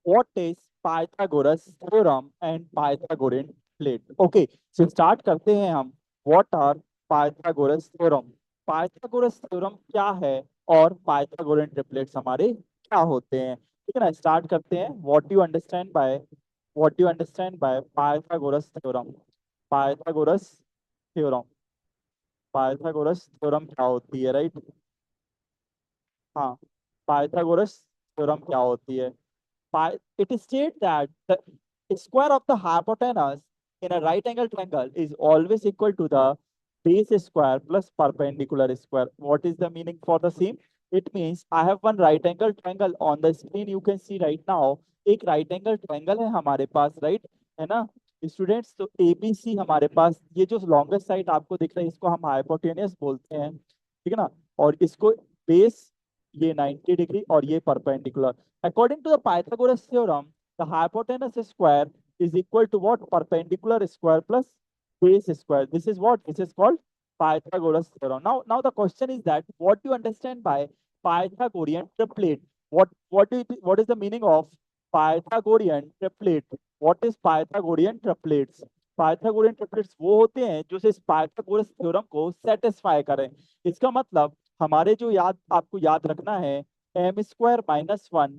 What is Pythagoras theorem and Pythagorean plate? Okay, so start करते हैं हम. What are Pythagoras theorem? Pythagoras theorem क्या है और Pythagorean triplets हमारे क्या होते हैं? ठीक है ना, स्टार्ट करते हैं. What do you understand by Pythagoras theorem? Pythagoras theorem. Pythagoras theorem क्या होती है, राइट? हाँ, Pythagoras theorem क्या होती है? It states that the square of the hypotenuse in a right angle triangle is always equal to the base square plus perpendicular square. What is the meaning for the same? It means I have one right angle triangle on the screen. You can see right now. एक right angle triangle है हमारे पास, right? है ना students? तो ABC हमारे पास, ये जो longest side आपको दिख रहा है इसको हम हाइपोटेनियस बोलते हैं, ठीक है ना? और इसको बेस, ये 90 डिग्री और ये perpendicular. According to the Pythagoras theorem, the hypotenuse square is equal to what? Perpendicular square plus base square. This is what? This is called Pythagoras theorem. Now the question is that what do you understand by Pythagorean triplet? What is the meaning of Pythagorean triplet? What is Pythagorean triplets? Pythagorean triplets वो होते हैं जो इस Pythagoras theorem को satisfy करें. इसका मतलब हमारे जो आपको याद रखना है, M square minus one,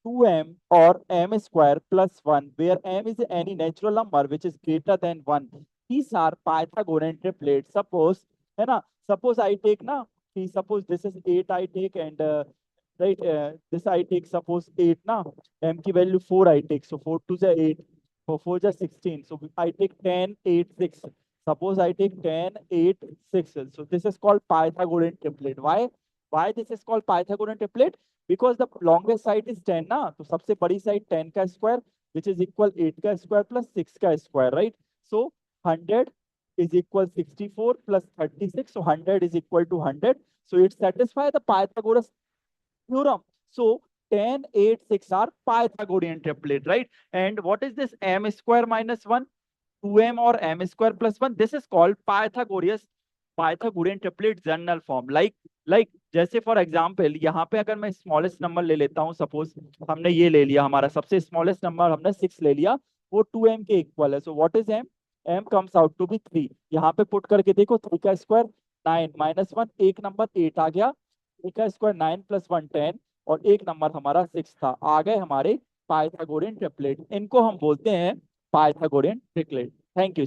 2m और m square plus 1 where m is any natural number which is greater than 1. These are Pythagorean triplets. Suppose, है ना, suppose I take ना कि suppose this is 8 I take and right this I take suppose 8 ना, m की value 4 I take, so 4 to the 8, for 4 just 16, so I take 10 8 6. Suppose I take 10 8 6, so this is called Pythagorean triplet. Why this is called Pythagorean triplet? Because the longest side is 10 ना, तो सबसे बड़ी side 10 का square which is equal 8 का square plus 6 का square, right? So 100 is equal 64 plus 36, so 100 is equal to 100, so it satisfies the Pythagoras theorem. So 10 8 6 are Pythagorean triplet, right? And what is this m square minus 1, 2m or m square plus 1? This is called Pythagorean triplet general form. Like जैसे for example यहाँ पे अगर मैं smallest number ले लेता हूँ, suppose हमने ये ले लिया, हमारा सबसे स्मॉलेस्ट नंबर हमने 6 ले लिया, वो 2m के इक्वल है. So what is m? m comes out to be 3. यहाँ पे पुट करके देखो, 3 का स्क्वायर 9 माइनस 1, एक नंबर 8 आ गया, 3 का स्क्वायर 9 प्लस 1 10, और एक नंबर हमारा 6 था. आ गए हमारे पाइथागोरियन ट्रिपलेट. इनको हम बोलते हैं पाइथागोरियन ट्रिपलेट. Thank you.